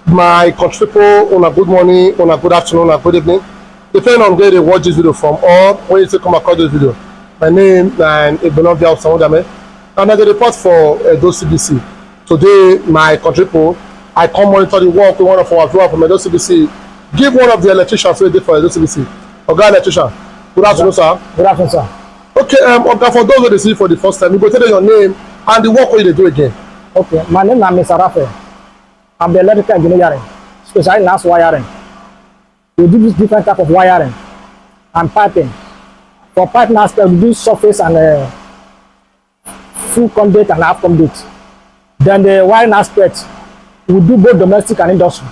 my country people, on a good morning, on a good afternoon, on a good evening, depending on where they watch this video from, or when you say come across this video. My name is Ibenovia Samudame, and I report for Edo CBC. Today, my country people, I come monitor the work with one of our viewers from Edo CBC. Give one of the electricians who did for Edo CBC. Oga electrician, good afternoon, sir. Good afternoon, sir. Okay, Oga, for those who they see for the first time, you go tell them your name and the work what you do again. Okay, my name is Mr. Raphael. I'm the electrical engineer, especially in house wiring. We do different type of wiring and piping. For piping aspect, we do surface and full conduit and half conduit. Then the wiring aspect, we do both domestic and industrial.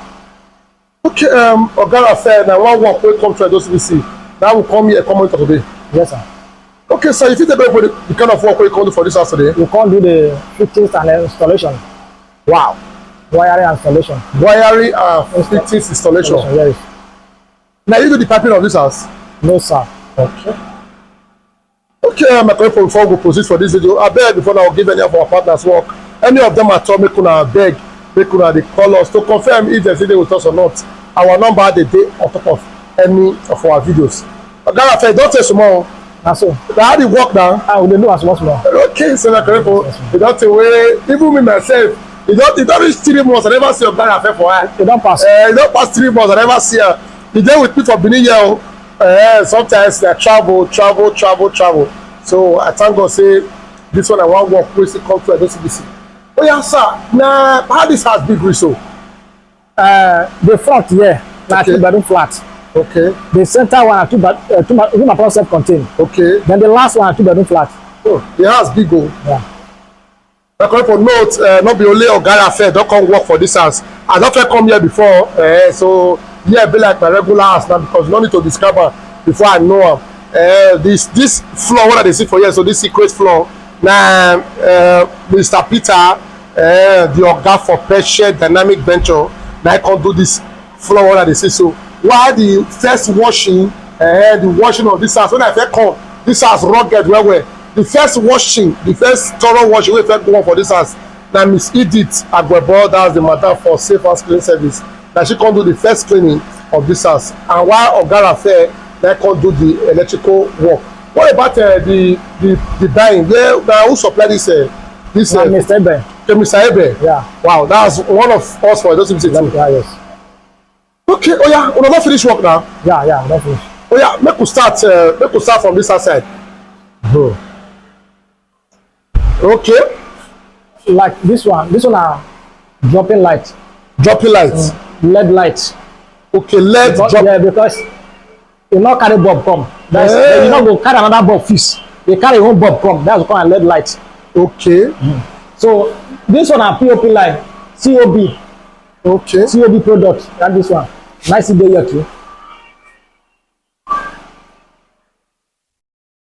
Okay, Oga Raphael, now one work will come to Edo CBC. That will come here a comment today. Yes, sir. Okay, so if you tell me the kind of work we can do for this house today. We can't do the fittings and installation. Wow. Wiring and installation. Wiring and fittings installation. Yes. Now you do the piping of this house? No, sir. Okay. Okay, my colleague, before we proceed for this video, I beg before I will give any of our partners work. Any of them at all, make una beg, make una the call us to confirm if there's anything with us or not. Our number the day on top of any of our videos. Oga Raphael, don't say tomorrow. That's so. How the work now? I will do as much more. Okay, so my colleague, you don't say even me myself. You don't reach 3 months. I never see Oga Raphael for her. You don't pass. You don't pass 3 months. I never see her. You dey with me for Benin here. Sometimes they travel. So I thank God say this one I want work wey still come to Edo CBC. Oh yeah, sir. Now how this house big reach so? The front here, na Okay. 2-bedroom flat. Okay. The center one, two room and self-contained. Okay. Then the last one, 2-bedroom flat. Oh, the house big oh. Yeah. I come for note, not be only Oga Raphael don't come work for this house. I don't come here before, so yeah, be like my regular house now because no need to describe her before I know am. This floor what I see for here, so this secret floor. Now, Mr. Peter, the Oga for Pressure Dynamic Venture, now I can do this floor what I see. So while the first washing, the washing of this house, when I first come, this house rugged well. The first washing, the first thorough washing we first go on for this house. Now Miss Edith Agwebo, that's the madam for Safe House Cleaning Service. Now she can do the first cleaning of this house. And while Oga Raphael, they can do the electrical work. What about the dyeing? Now who supply this? Mr. Ebe. Okay, Mr. Ebe. Yeah. Wow, that's one of us for those people too. Yeah, yes. Okay, oh yeah, we're not finish work now. Yeah, that's it. Oh yeah, make we start from this side. Okay. Like this one are dropping light. Dropping lights. LED light. Okay, LED drop. Yeah, because you not carry bulb come. That's you not go carry another bulb fix. They carry one bulb come. That's called a LED light. Okay. So this one are POP line, COB. Okay. COB product. That this one. Nice day here too.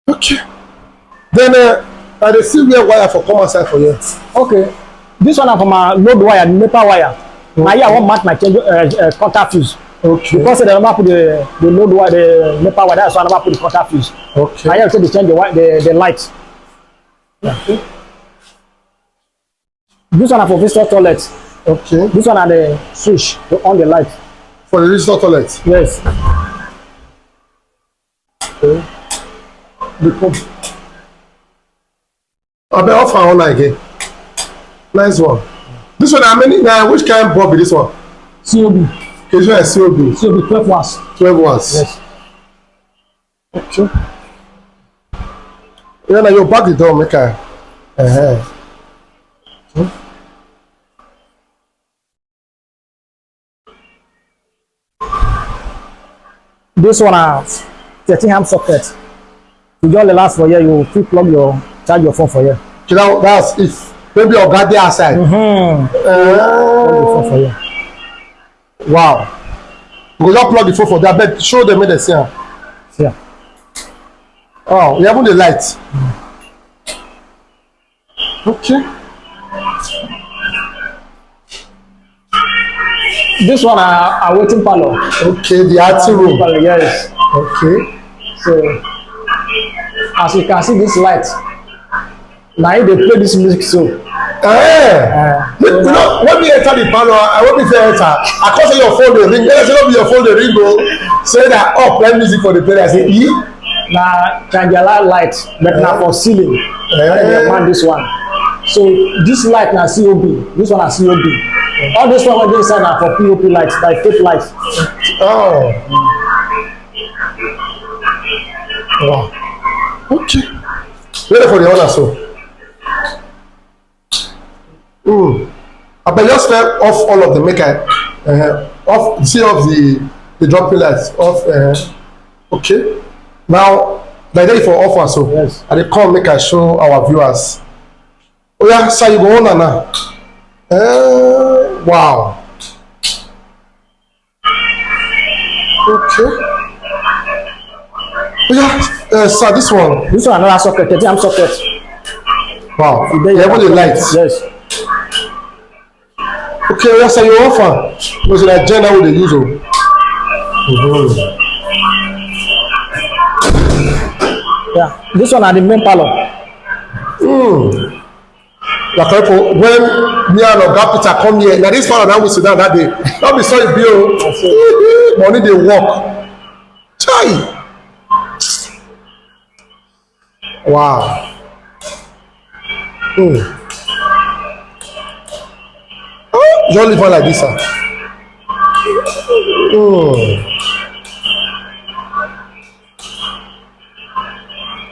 Okay. Then I dey see where wire for come outside for you. Okay. This one are from a load wire, NEPA wire. Now here I want match my change contact fuse. Okay. Because they never put the load wire, the NEPA wire. That's why I never put the contact fuse. Okay. Now here they change the light. Okay. This one are for visitor toilet. Okay. This one are the switch to on the light. For the visitor toilet. Yes. Okay. The pump. I bet off and on again. Nice one. This one, how many? Now, which kind of bulb is this one? COB. Okay, this one is COB. COB 12 watts. 12 watts. Yes. Okay. Yeah, now you back the door, make I. Okay. This one are 13 amp socket. You just last for here, you fit plug charge your phone for here. Okay, now that's if maybe your guard there outside. Plug your phone for here. Wow. We just plug the phone for that, but show them where they see her. Yeah. Oh, we have the light. Okay. This one are waiting parlor. Okay, the art room. Parlor, yes. Okay. So as you can see this light, now if they play this music so You know, when we enter the parlor, I want me to enter. I can't say your phone the ring. Then I say not be your phone the ring go. Say that play music for the player. I say na Chandelier light, but na for ceiling. Man, this one. So this light na COB. This one na COB. All this one wey dey inside na for POP lights, like tape lights. Oh. Wow. Okay. Ready for the honor, so. I bet just off all of the maker, off the dropping lights off. Okay. Now, like that for offer, so yes. I dey come make I show our viewers. Oh yeah, so you go on now. Wow. Okay. Oh yeah, sir, this one. This one another socket, 30 socket. Wow. You have the lights. Yes. Okay, yes, sir, you offer. Was it like general they use? Yeah, this one are the main parlor. Like when me and Oga Peter come here, now this parlor now we sit down that day. Don't be sorry, bill. Money they work. Chai. Wow. Oh, you only live like this, sir.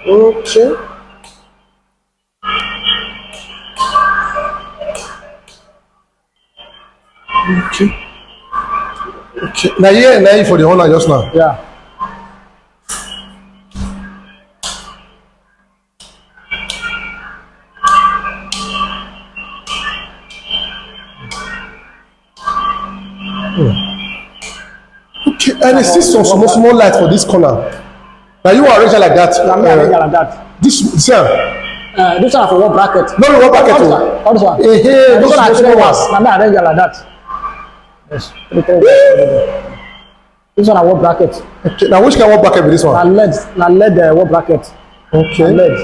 Okay. Okay. Now you for the honor just now. Yeah. Okay, and I see some small light for this corner. Now you arrange it like that. Me arrange like that. This sir. This one for one bracket. No, one bracket. All this one. This one are 3 one. ones. Now me arrange like that. Yes. This one are one bracket. Okay. Now which kind of bracket be this one? Now LED one bracket. Okay. LED.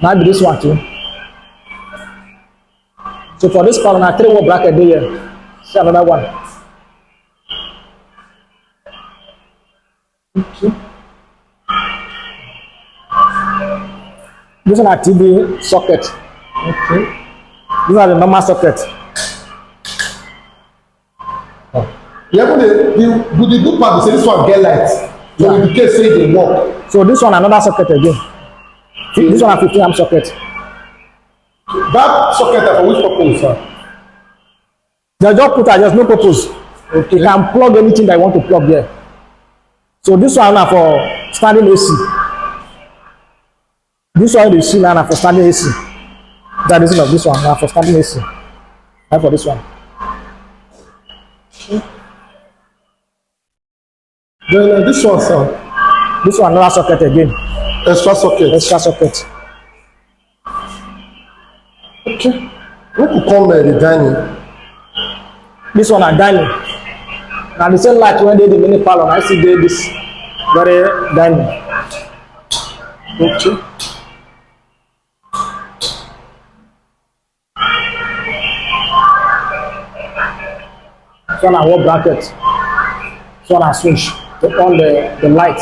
Now be this one too. So for this column, now 3 wall bracket there. See another one. Okay. This one are TV socket. Okay. These are the normal socket. Yeah, but the good part is say this one get light. So in the case say they work. So this one another socket again. This one are 15 amp socket. That socket for which purpose, sir? They just put there's no purpose. Okay. You can plug anything that you want to plug there. So this one are for standing AC. This one you see now for standing AC. That is of this one now for standing AC. Not for this one. Okay. Then this one, sir. This one another socket again. Extra socket. Extra socket. Okay. What could come the dining? This one are dining. Now the same light when they the mini parlor, I see they this very dining. Okay. This one are wall bracket. This one are switch to on the light.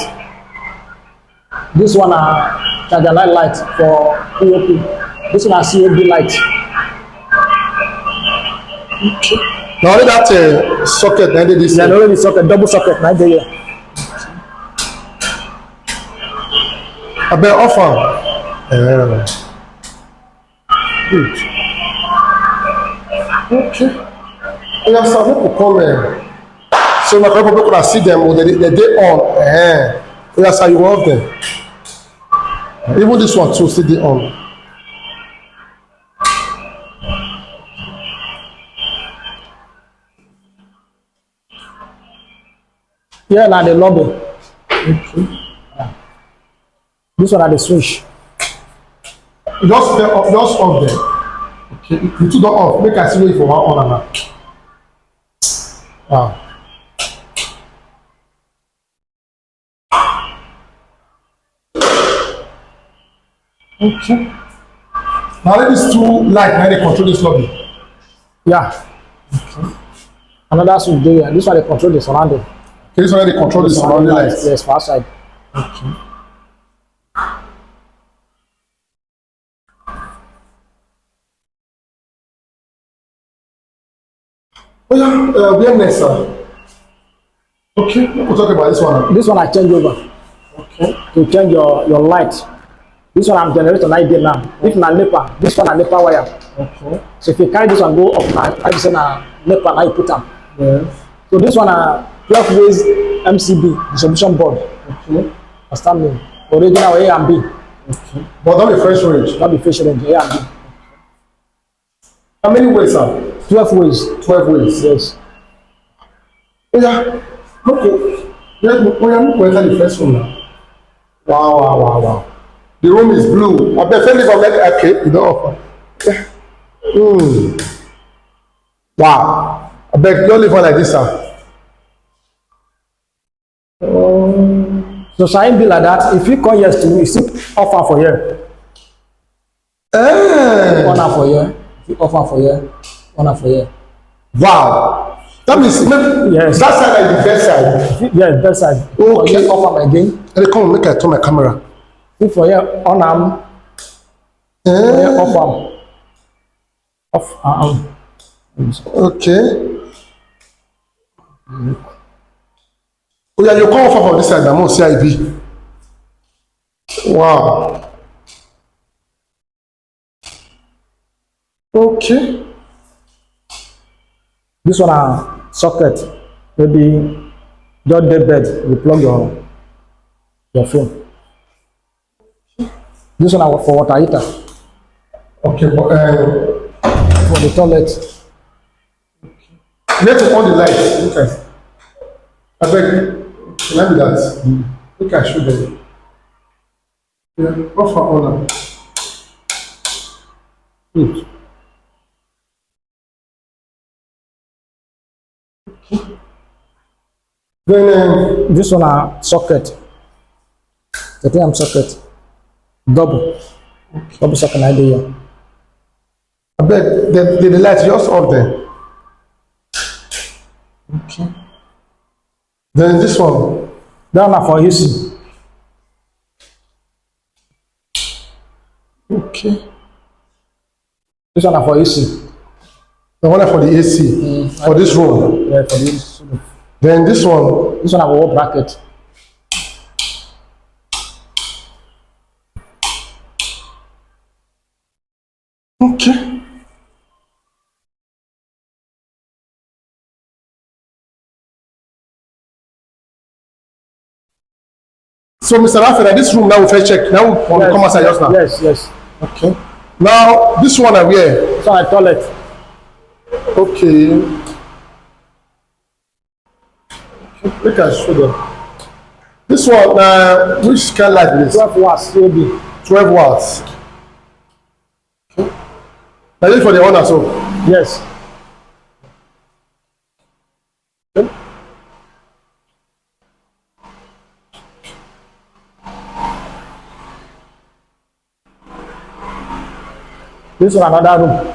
This one are Chandelier light for POP. This one are COB light. Okay. Now only that socket na dey this. Yeah, only the socket, double socket na dey here. Abeg off am. Good. Okay. Oya sir, make we come so my people could see them or they dey on. Oya sir, you off them. Even this one too still dey on. Here na the lobby. Okay. Yeah. This one are the switch. Just off them. Okay, you two don off. Make I see where you for one on now. Wow. Okay. Now these two light now they control this lobby. Yeah. Another switch there. This one they control the surrounding. Okay, this one they control the surrounding lights. Yes, far side. Okay. Oh yeah, where next, sir? Okay, we'll talk about this one. This one I change over. Okay. To change your light. This one I'm generating light there now. If na NEPA, this one a NEPA wire. Okay. So if you carry this one go up now, I just say na NEPA now you put am. Yes. So this one a 12 ways MCB distribution board. Okay. Understand me? Original A and B. Okay. But not the fresh range. Not be face range A and B. How many ways, sir? 12 ways. 12 ways. Yes. Oh yeah. Okay. Yeah, we are not going to the first room now. Wow. The room is blue. I bet if I'm like, okay, you don't offer. Yeah. Wow. I bet you don't live on like this, sir. So shall be like that? If you come yes to me, you still offer for here. Honor for here. If you offer for here, honor for here. Wow. That means yes. That side is the best side. Yes, best side. Okay. Just offer my again. Let me come make I turn my camera. If for here, honor. For here, offer. Off. Okay. Oh yeah, you come offer from this side. I'm on CIB. Wow. Okay. This one a socket. Maybe just dead bed. You plug your phone. This one a for water heater. Okay, but For the toilet. you have to on the light. Okay. I beg. Can I do that? Look, I show them. Yeah, offer honor. Good. Then This one a socket. The thing I'm socket. Double socket idea. I beg the light just off there. Okay. Then this one. That one for AC. Okay. This one for AC. The one for the AC for this room. Yeah, for this. Then this one. This one have a wall bracket. Okay. So, Mr. Raphael, this room now we first check. Now we want to come outside just now. Yes. Okay. Now this one are where? This one a toilet. Okay. Look at show them. This one, which kind light is this? 12 watts COB. 12 watts. Okay. Now this for the owner, so. Yes. Okay. This one another room.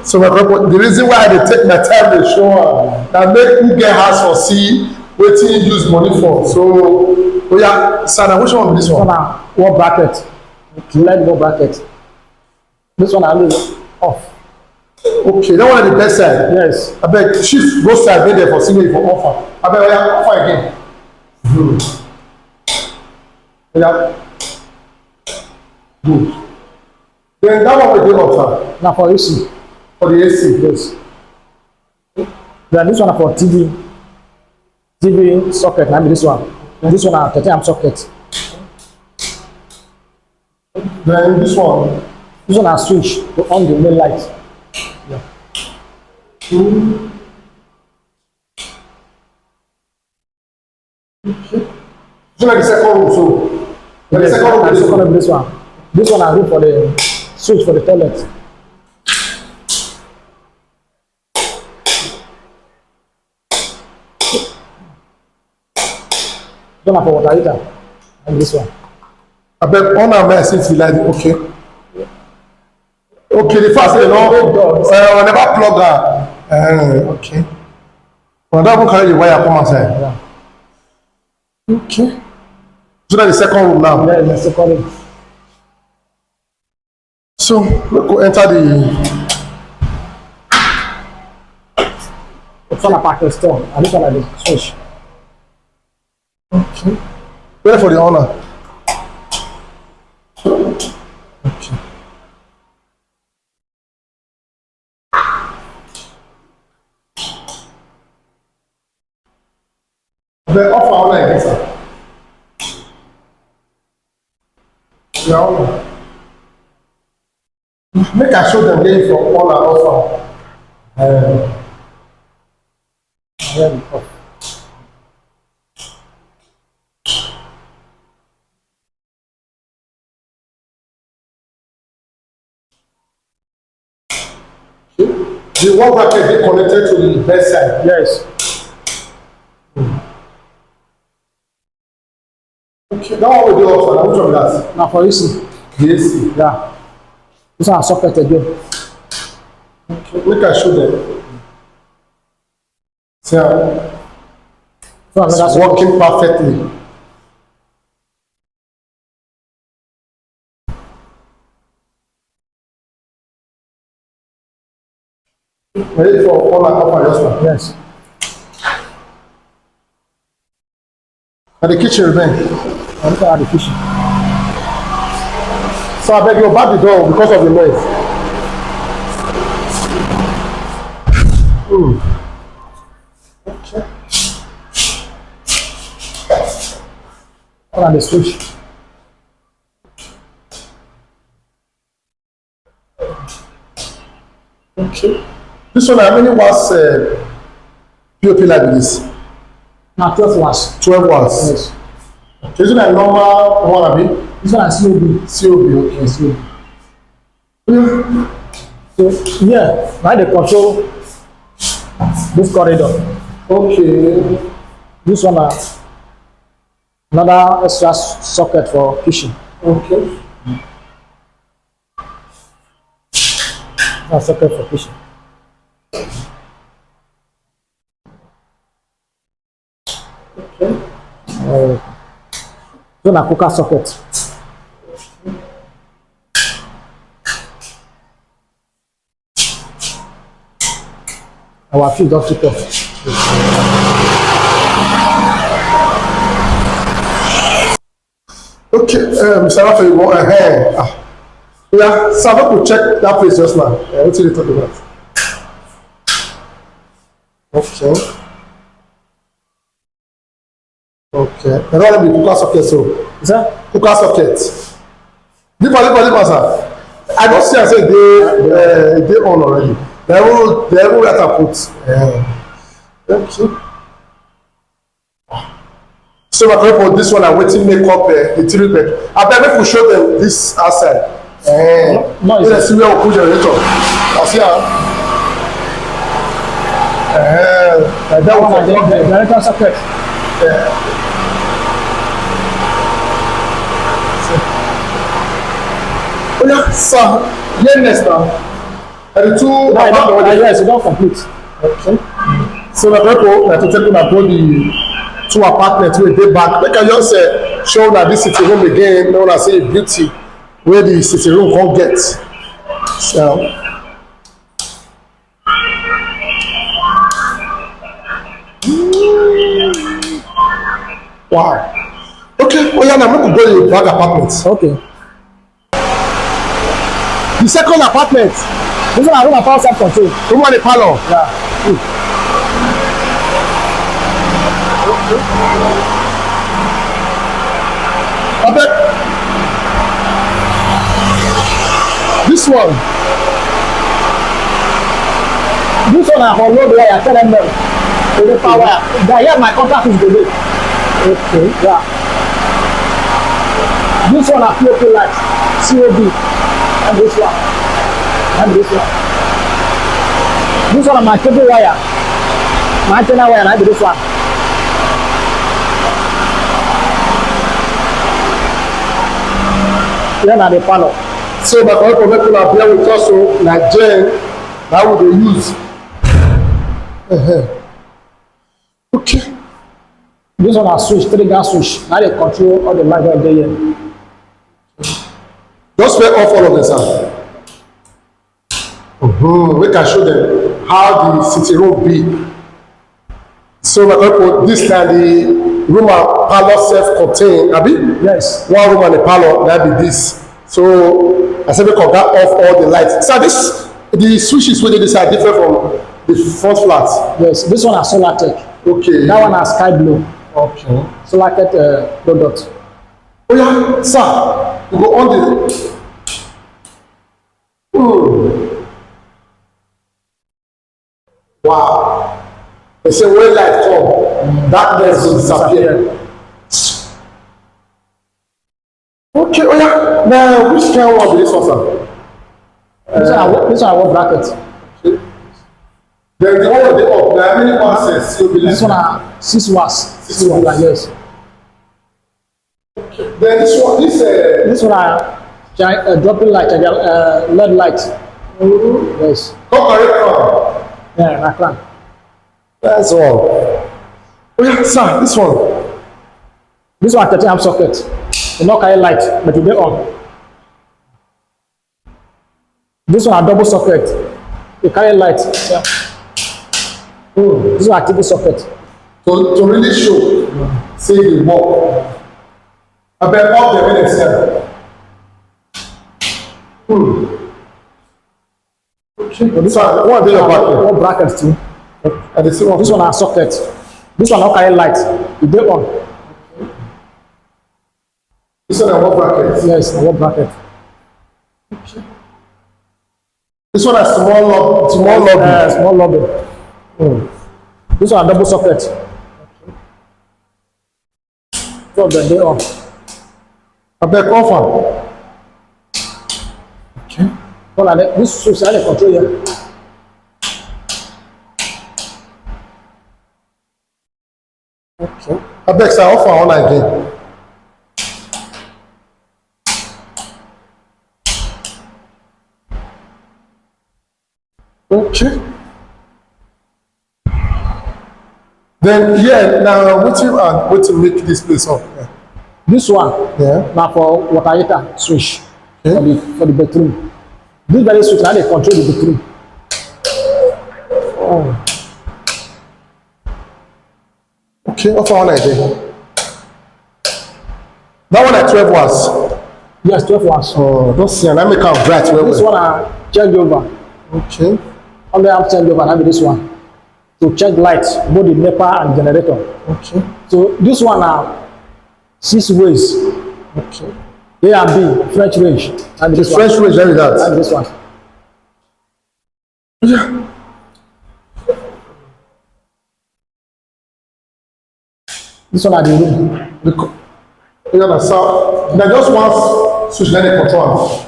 So the reason why they take my time to show am na make me get house for see wetin you use money for. So oya Sana, which one be this This one? one a wall bracket. LED wall bracket. This one I leave off. Okay, that one na the best side. Yes. Abeg shift go side make dem for see me for offer. Abeg oya offer again. Oya good. Then that one wey dey offer Now for AC. for the AC. Yes. Then this one for TV socket. Now this one. This one a 30 amp socket. Then this one. This one a switch to on the main light. So like the second room, so like the Yes, second room, and this second one. of this one. This one I room for the switch for the toilet. This one for water heater. And this one. I bet on our mess if you like it. Okay. Okay, the first you know, whenever plug that. Okay. Well, that one carry the wire come outside. Yeah. Okay. So that's the second room now. There is the second room. So we go enter the. It's on a package store. And this one is the switch. Okay. Ready for the owner. Okay. The offer owner is sir. The owner. Make I show them where from owner offer. Then off. The one bracket dey connected to the bedside. Yes. Okay, that one wey dey offer na which one be that? Now for AC. The AC. Yeah. This one is socket again. Okay, make I show them. See how So it's another socket. working perfectly. Ready for all my offer just now. Yes. And the kitchen remain. And look at the kitchen. So I beg you back the door because of the noise. Okay. And the switch. Okay. This one, how many watts POP like this? Now 12 watts. 12 watts. Yes. Okay, is it a normal one, abi? This one is COB. COB, okay. Yes, COB. So yeah, now they control this corridor. Okay. This one another extra socket for kitchen. Okay. That's socket for kitchen. Okay. So na cooker socket. Our fuse don kick off. Okay, Mr. Raphael, you want yeah, so I want to check that place just now. What did you talk about? Okay. Okay. And that will be cooker socket, so. Sir? Cooker socket. Leave sir. I don't see I say they on already. They will let her put. Okay. So my friend for this one, I'm waiting make up the 3 bed. I bet if we show them this outside. No, Let's see where we put generator. I see how. That one is the generator socket. Oh yeah, sir. Yeah, next now. And the two. Yes, it's not complete. Okay. So my people, to tell you about the 2 apartments wey dey back. Make I just show that this sitting room again. No one say beauty where the sitting room come get. So. Wow. Okay. Oh yeah, now make we go to the back apartments. Okay. The second apartment. This one I room power self control. The one in the parlor. Yeah. Okay. This one. This one I for load wire, tell them the power wire. They hear my contact is today. Okay. Yeah. This one I POP light, COB, and this one, and this one. This one my cable wire, my antenna wire, and this one. Here na the panel. So my correct make una bear with us o na gen na we dey use. Okay. This one a switch, 3-gas switch. Now they control all the light right there. Just turn off all of them, sir. We can show them how the city room be. So my people, this na the room and parlour self-contained, abi? Yes. One room and a parlour, that be this. So I said we can off all the lights. So the switches wey dey this are different from the front flat. Yes, this one is solar tech. Okay. That one is sky blue. Okay. Solar tech product. Oh yeah, sir, we go on the. Wow. They say when light come, darkness will disappear. Okay, oh yeah. Now, which kind one be this one, sir? This one I want bracket. Okay. Then the one on the up, there are many passes. This one are 6 watts. 6 watts. Yes. Okay. Then this one are dropping light, LED light. Yes. Come correct one. Yeah, like that. That's one. Oh yeah, sir, this one. This one 13 amp socket. You not carry light, but you dey on. This one a double socket. You carry light. Yeah. This one a TV socket. To really show, say the work. I bet all the way themselves. Okay. So this one dey your back. One bracket too. And the same one. This one a socket. This one not carry light. You dey on. This one a one bracket. Yes, a one bracket. Okay. This one has small lobby. Small lobby. This one a double socket. So the day on. I bet offer. Okay. Well, this switch I control here. Okay. I bet I offer on again. Okay. Then yeah, now what to make this place up? Yeah. This one, Yeah. now for water heater switch Okay. for the bedroom. This very switch now they control the bedroom. Oh. Okay, offer on again. That one at 12 watts. Yes, 12 watts. Oh, don't see, and I make it bright. This one are changeover. Okay. On the amp changeover, now be this one to check lights, both the NEPA and generator. Okay. So this one are 6 ways. Okay. A and B, French range. And this French range, that is one. that. And this one. Yeah. This one are the room. Yeah, so now just once switch let it control.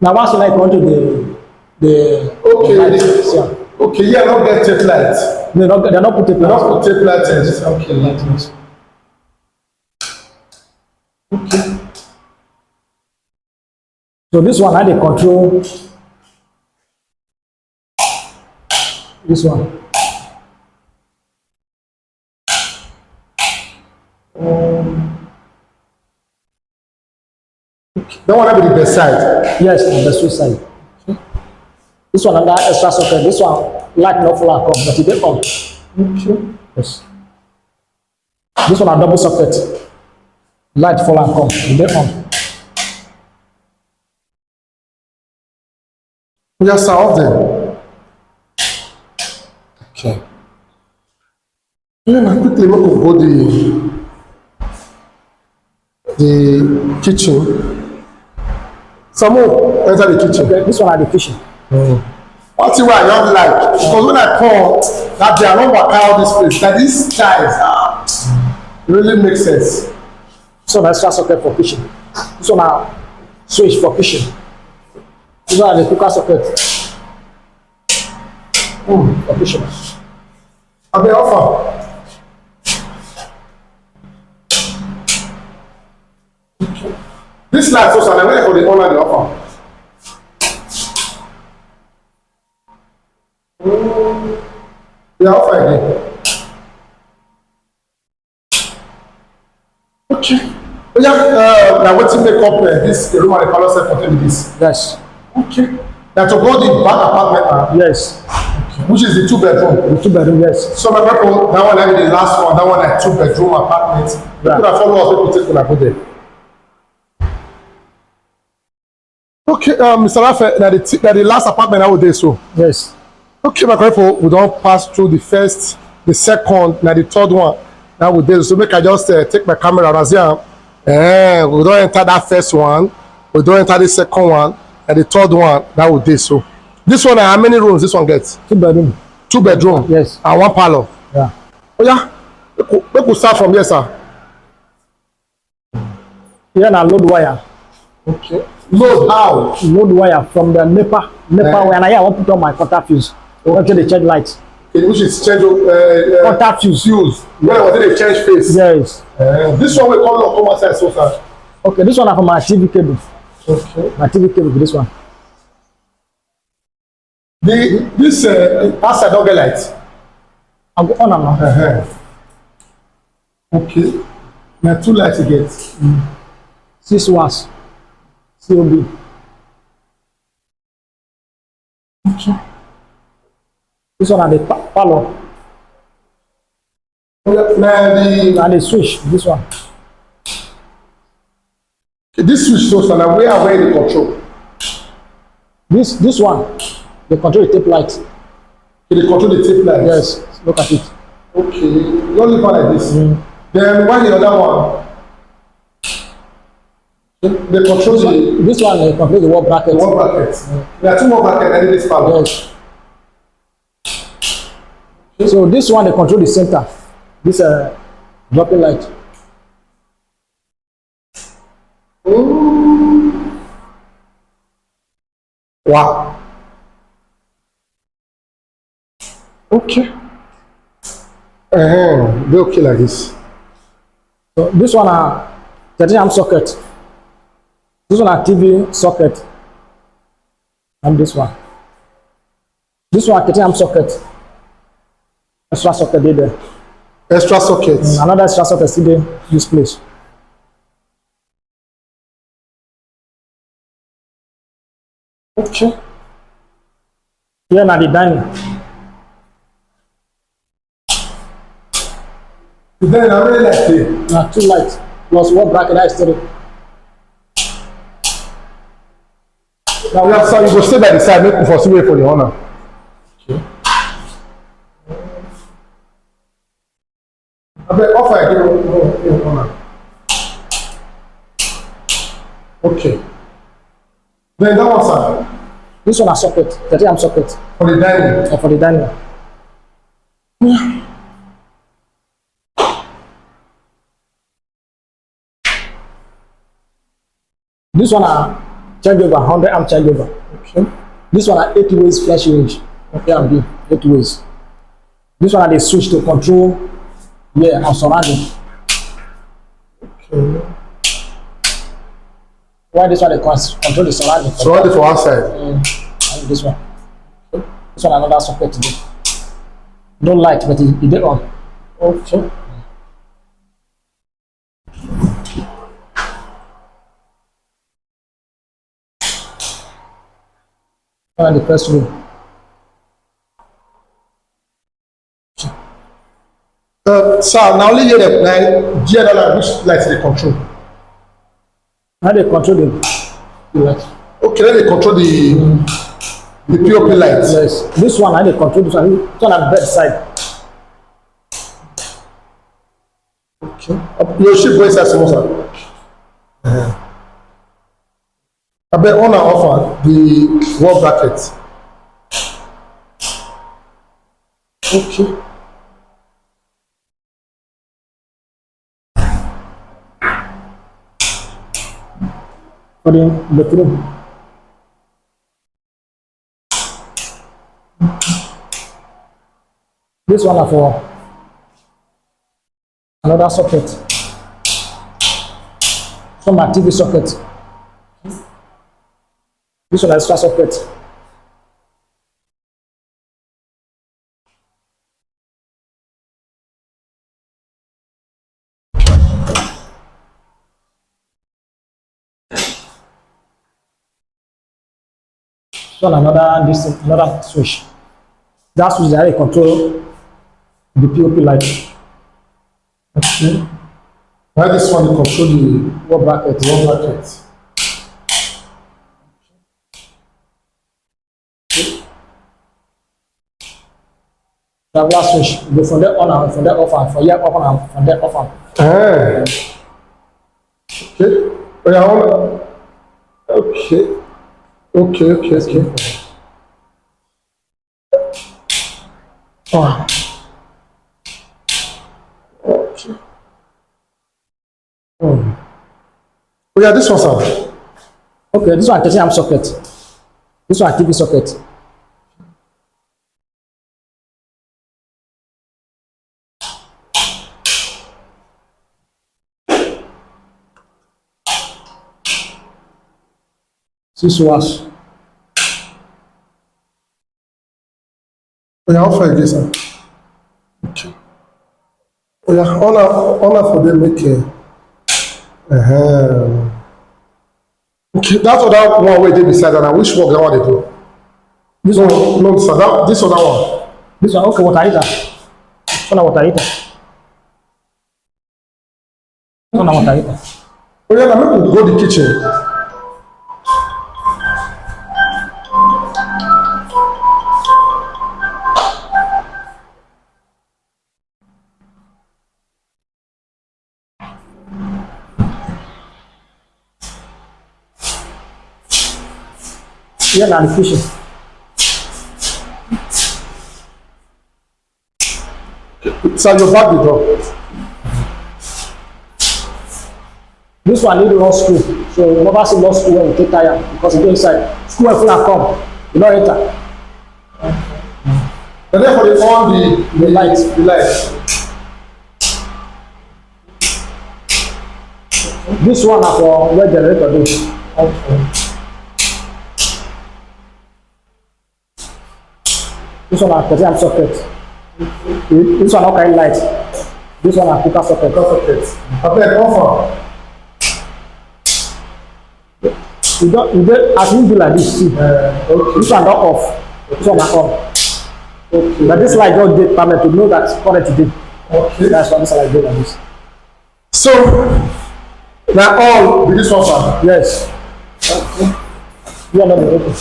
Now once you like control the Okay. lights, yeah. Okay, yeah, not get tape light. They're not put it Not put tape light in. Okay, light. Okay. So this one I they control this one. That one have be the best side. Yes, on the switch side. This one under extra socket. This one light no full come, but it dey on. Okay. Yes. This one a double socket. Light full and come, it dey on. Yes, sir, off them. Okay. Now quickly we could go the kitchen. Some more enter the kitchen. Okay, this one are the kitchen. One thing I don't like, because when I come, that they are not working out this place. Like these guys, it really makes sense. So that's extra socket for kitchen. This one are switch for kitchen. This one are the cooker socket. For kitchen. I be offer. This light also, I'm waiting for the owner the offer. The offer again. Okay. Now what's in the company? This the room and the color set contain this. Yes. Okay. Now to go the back apartment. Yes. Which is the 2-bedroom. The 2-bedroom, yes. So my people, that one having the last one, that one a 2-bedroom apartment. Yeah. People that follow us, people take go there. Okay, Mr. Raphael, that the last apartment I would do so. Yes. Okay, my people, we don't pass through the first, the second, now the third one. Now we do so. Make I just take my camera around here. We don't enter that first one. We don't enter the second one, and the third one. That would do so. This one, how many rooms? This one gets 2-bedroom. 2-bedroom. Yes. And 1 parlor. Yeah. Oh yeah. We could start from here, sir. Here na load wire. Okay. Load how? Load wire from the NEPA wire. And I want to put on my contact fuse. Until they change light. Okay, which is change Contact fuse. fuse. When was it they change face? Yes. This one will come outside, so sir. Okay, this one are from my TV cable. Okay. My TV cable, this one. This outside don't get light. I'll go on and on. Okay. Now 2 lights you get. 6 watts. COB. Okay. This one are the parlor. Now And the switch. This one. this switch so sir, now where the control? This one. They control the tape light. They control the tape light. Yes. Look at it. Okay. You only one like this. Then why the other one? They control the This one they control the wall bracket. wall bracket. There are 2 more brackets and this power. Yes. So this one they control the center. This dropping light. Wow. Okay. They okay like this. So this one are 13 amp socket. This one are TV socket. And this one. This one are 13 amp socket. Extra socket there. Extra sockets. Another extra socket still there. This place. Okay. Here now the dining. Then I really like it. Now 2 lights plus wall bracket that is 3. Now we have some, you go stay by the side, make for wait for the owner. Okay. I bet offer again owner. Okay. Then that one sir. This one are socket, 30 amp socket. For the dining. For the dining. This one are changeover, 100 amp changeover. Okay. This one are 8 ways flash range. Okay, and B, 8 ways. This one are the switch to control, yeah, and surrounding. Okay. Why this one they control the surrounding? Surrounding for outside. And this one. This one another socket today. Don't light, but it did on. Okay. And the first room. Sir, now only here the GNL which lights they control. How they control the light? Okay, then they control the POP lights. Yes. This one, how they control this one? This one at bedside. Okay. Your ship boys are sir. I bet owner offer the wall bracket. Okay. For the bathroom. This one are for another socket. Some are TV socket. This one is extra socket. This one another switch. That switch is how you control the POP light. Okay. Why this one you control the What bracket? one bracket? Regular switch. You go from there on and from there off and from here up and from there off and. Ah. Okay. Oh, yeah, okay. Okay. Oh. Okay. Oh yeah, this one, sir. Okay, this one 30 amp socket. This one TV socket. Six watts. Oh yeah, how far is this, sir? Okay. Oh yeah, honor for them make okay, that other one where they beside that, which work that one they do? This No, one. no, sir, this other one. This one. Okay, water heater. This one water heater. This one water heater. Oh yeah, now make we go the kitchen. Here na the kitchen. Sir, your back the door. This one need run school, so you never see run school when you take tire because you go inside. School when full and come, you don't enter. And then for the on the light, the light. This one na for where generator dey. Okay. This one na 30 amp socket. This one no carry light. This one na cooker socket. Abeg, offer. You don't as you do like this, see. Okay. This one don off. This one na on. Okay. But this light just dey permit to know that current dey. Okay. That's why this light dey like this. So, now all be this one, sir. Yes. Okay. You are not the open.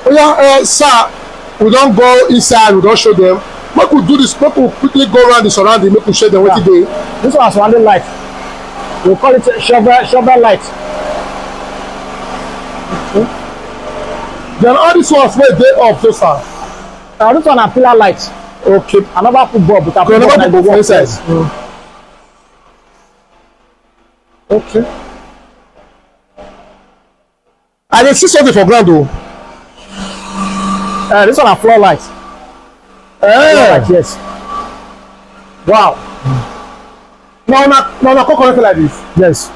Oh yeah, sir, we don't go inside, we don't show them. Make we do this, make we quickly go around the surrounding, make we show them what they. This one is surrounding light. We call it shovel light. Then all these ones where they off, so sir. This one na pillar light. Okay. Another put bulb, but I Okay, put bulb never like go the inside. Okay. I dey see something for ground though. This one a floor light. Floor light, yes. Wow. Now, come correct like this. Yes.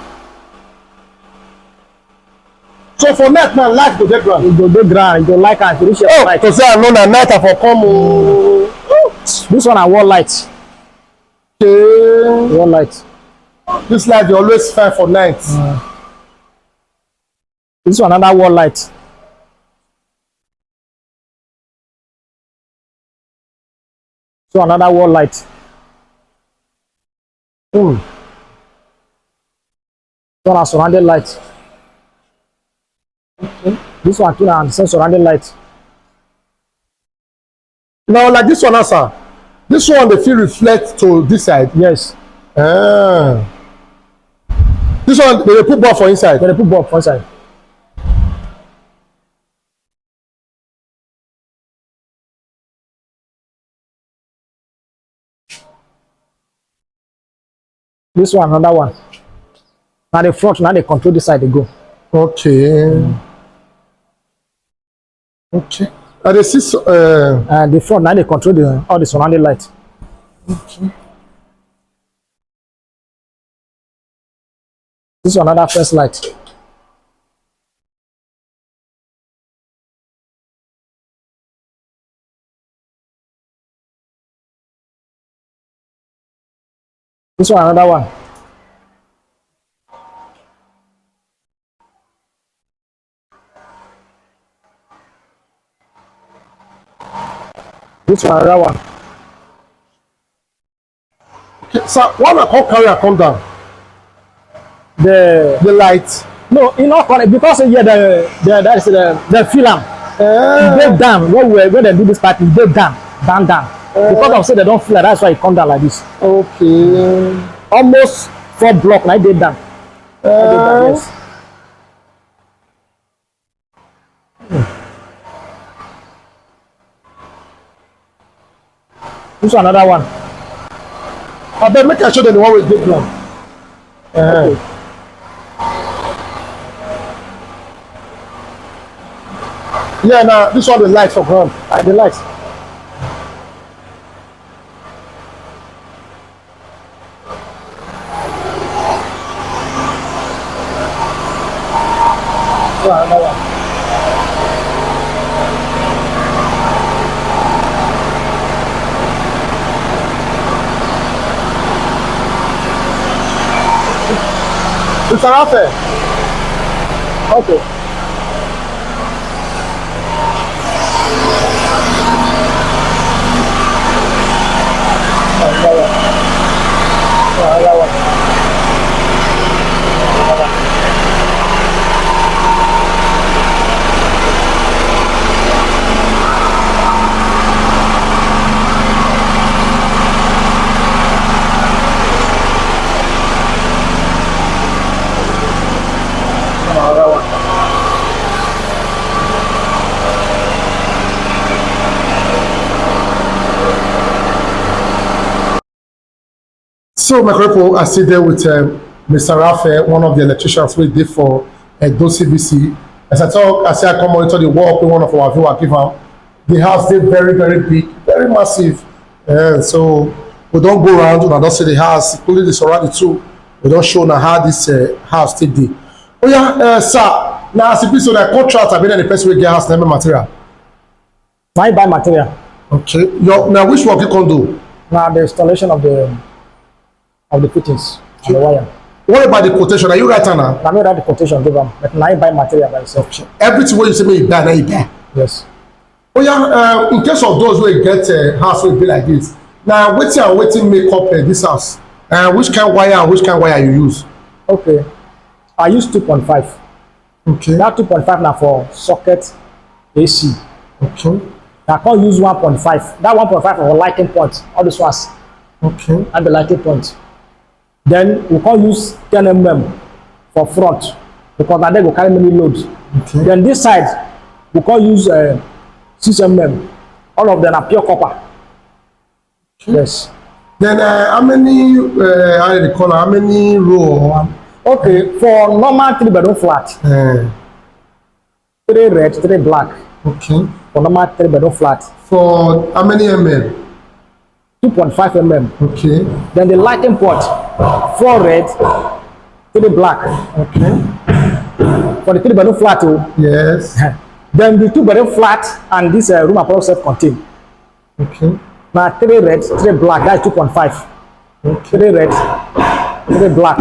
So for net now, light go dey ground. You go dey ground, you go like am, you reach your light. To say I know na night I for come o. This one a wall light. Okay. Wall light. This light dey always fine for night. This one another wall light. So another wall light. This one a surrounding light. This one too na the same surrounding light. Now like this one, sir. This one dey fit reflect to this side. Yes. Ah. This one they put ball for inside. Then they put bulb for inside. This one, another one. Now the front, now they control this side they go. Okay. Okay. And they see And the front, now they control all the surrounding light. okay. This is another first light. This one, another one. This one, another one. Okay. So one I come carry and come down. The light. no, you know, because here that is the film. They down when they do this party, they down. Because of say they don't feel like that's why it come down like this. Okay. Almost 4 blocks like they down. Yes. This one, another one. I bet make I show them the one with big plan. Okay. Yeah, now this one the light for ground. The lights. This one, another one. It's an affair. Okay. Another one. Another one. Another one. So my people, I sit there with Mr. Raphael, one of the electricians we did for Edo CBC. As I talk, I say I come monitor the work with one of our viewers give am. The house dey very, very big, very massive. So we don't go around and don't see the house, including the surrounding too. We don't show now how this house take dey. Oh yeah, sir. Now as e be so na contract abi na the person wey get house na every material. Now you buy material. Okay. Now which work you can do? Now the installation of the fittings and the wire. What about the quotation? Are you right now? I know that the quotation give them, but now you buy material by yourself. Everything wey you say make you buy, na you buy. Yes. Oh yeah, in case of those wey get house wey be like this, na wetin and wetin make up this house? Which kind wire and which kind wire you use? Okay. I use 2.5. Okay. That 2.5 now for socket AC. Okay. I can't use 1.5. That 1.5 for lighting point. All these ones. Okay. And the lighting point. Then we can't use 10 mm for front because now they go carry many loads. Okay. Then this side we can't use 6 mm. All of them are pure copper. Okay. Yes. Then how many how do they call it? How many row? Okay, for normal 3-bedroom flat, 3 red, 3 black. Okay. For normal 3-bedroom flat, For how many mm? 2.5 mm. Okay. Then the lighting port, 4 red, 3 black. Okay. For the 3-bedroom flat, oh. Yes. Then the 2-bedroom flat and this room apart self-contained. Okay. Now 3 red, 3 black. That's 2.5. Okay. 3 red, 3 black.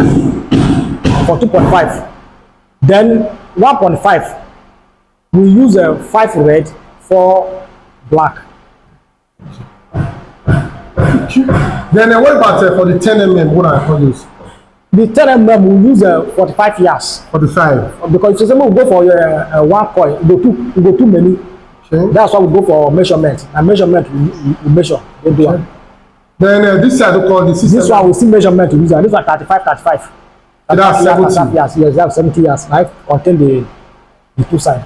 For 2.5. Then 1.5. We use 5 red, 4 black. Then what about for the 10 mm? What I call use? The 10 mm we use 45 years. 45. Because if we go for one coil, we go too many. Okay. That's why we go for measurement. And measurement we measure. We do. Then this side, call the system. This one we still measurement to use, and this one 35. That's 70 years. Yes, that's 70 years. I contain the two sides.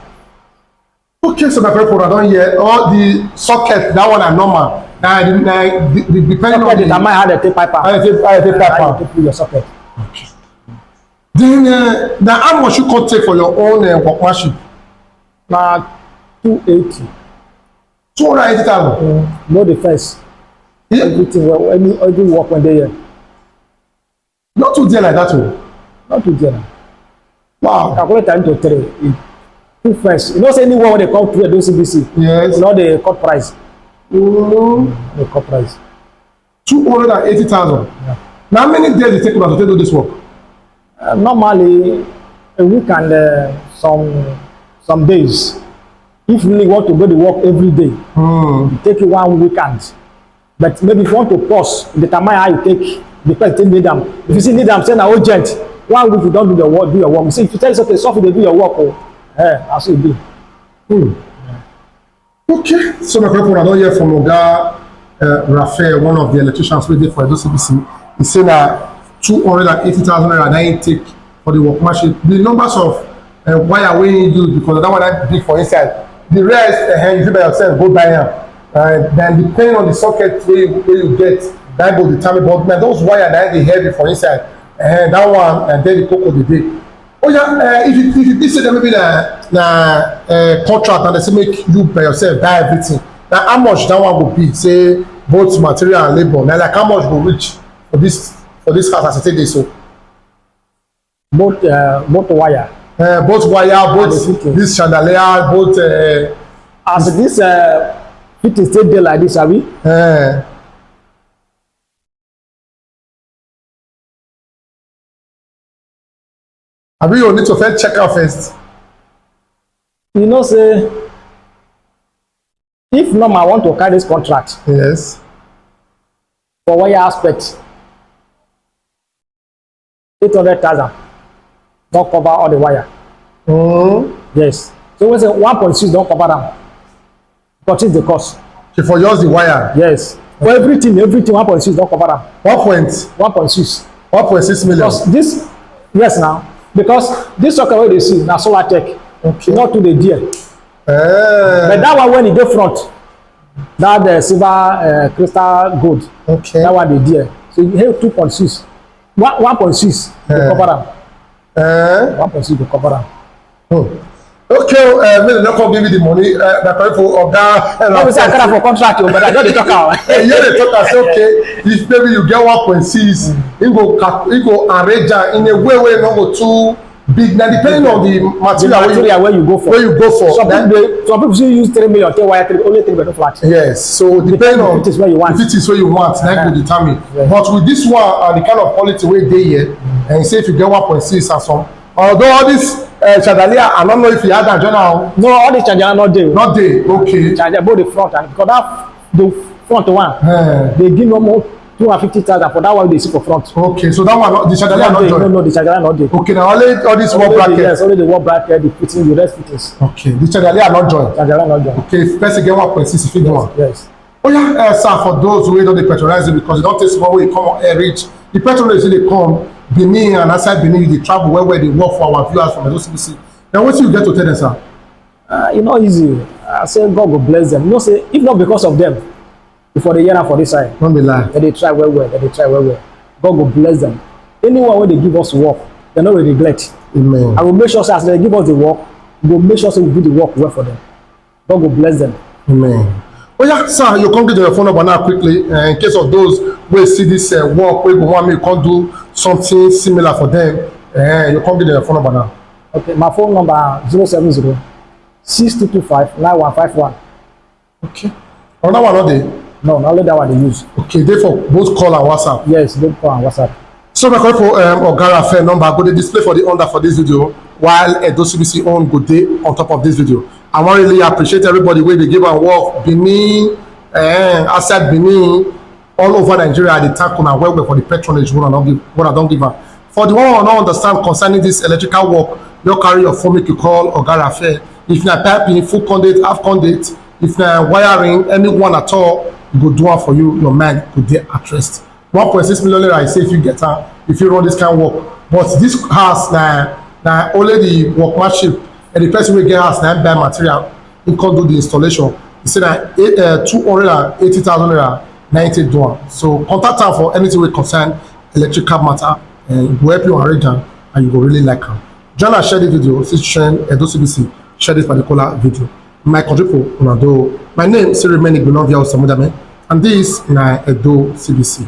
Okay, so my people, I don't hear all the socket. That one are normal. Now, depending on the determine how they take pipe. How they take pipe. You take your socket. Okay. Then now how much you can take for your own workmanship? Now 280. 280,000. No defense. Yeah. Everything well, every work when they here. Not too dear like that too. Not too dear. Wow. Calculate time to 3. Two first. You know, say anyone when they come to the CBC. Yes. You know the cut price. The cut price. 280,000. Yeah. Now how many days it take about to do this work? Normally a week and some days. If you really want to go to work every day, it take you 1 weekend. But maybe if you want to pause, determine how you take the person need them. If you see need them, say na urgent. 1 week you don't do your work. You see, if you tell yourself okay, so you do your work, that's what you do. Okay, so my people, I don't hear from Oga Raphael, one of the electricians we did for Edo CBC. He said that 280,000 naira na he take for the workmanship. The numbers of wire wey you use, because that one I big for inside. The rest, you see by yourself, go buy them. Then depending on the socket where you get, that will determine. But man, those wire that they heavy for inside, that one and then the cocoa the day. Oh yeah, if you say that maybe na contract and they say make you by yourself buy everything. Now how much that one will be? Say both material and labor. Now like how much will reach for this house as I take this so? Both wire. Both wire, both this chandelier, both. As this fitting stay there like this, are we? Abi you need to first check out first. You know, say if normal I want to carry this contract. Yes. For wire aspect, 800,000 don't cover all the wire. Yes. So when say 1.6 don't cover them. But it's the cost. Okay, for yours the wire. Yes. For everything 1.6 don't cover them. 1.6. 1.6 million. Because this, yes now, because this socket where they see now solar tech. Okay. Not to the deer. But that one when it dey front, that the silver crystal gold. Okay. That one the deer. So you have 2.6. 1.6 to cover them. 1.6 to cover them. Okay, maybe not come give you the money. The people of that. No, we say I can't for contract, but I don't talk out. Hey, yeah, they talk. I say okay. If maybe you get 1.6, it go arrange in a way not go too big. Now depending on the material where you go for. Some people still use 3 million, only 3 bedroom flat. Yes, so depending on if it is where you want. If it is where you want, that will determine. Yeah. But with this one, the kind of quality way they here, and say if you get 1.6 and some, although all this chandelier, I don't know if you had that journal. No, all the chandelier not there. Not there, okay. Chandelier both the front and because that the front one, they give no more 250,000 for that one they see for front. Okay, so that one the chandelier not there. No, the chandelier not there. Okay, now only all this wall bracket. Yes, only the wall bracket, the fitting, the rest fittings. Okay, the chandelier not joined. Chandelier not joined. Okay, if person get 1.6, if you do one. Yes. Oh yeah, sir, for those who don't patronize it because they don't take small way come on air reach. The patronage they come, Benin and outside Benin, they travel where they work for our viewers from the OCBC. Now what you get to tell them, sir? You know, easy. I say God will bless them. You know, say if not because of them, before the year for this side, don't be lying. They try well. God will bless them. Anyone when they give us work, they no will neglect. Amen. I will make sure as they give us the work, we will make sure we do the work well for them. God will bless them. Amen. Oh yeah, sir, you come get your phone number now quickly. In case of those who see this work, where you want me, you can't do something similar for them. You come get your phone number now. Okay, my phone number 070 6225 9151. Okay. Another one not there? No, not only that one they use. Okay, they for both call and WhatsApp. Yes, both call and WhatsApp. So my call for Oga Raphael number go dey display for the under for this video while Edo CBC own go dey on top of this video. I want really appreciate everybody wey dey give am work, Benin, outside Benin, all over Nigeria. They thank una well for the patronage when I don't give am. For the one who don't understand concerning this electrical work, you carry your phone make you call Oga Raphael. If na piping, full conduit, half conduit, if na wiring, anyone at all, go do am for you, your mind go dey at rest. 1.6 million naira I say if you get am, if you run this kind work. But this house na only the workmanship and the person wey get house na buy material, he come do the installation. He say na 280,000 naira na him take do am. So contact am for anything wey concern electrical matter, and e go help you arrange am and you go really like am. Join us, share the video, see trend Edo CBC, share this particular video. My country people, una do. My name is Siri Meni Gbenovia Osamudame, and this na Edo CBC.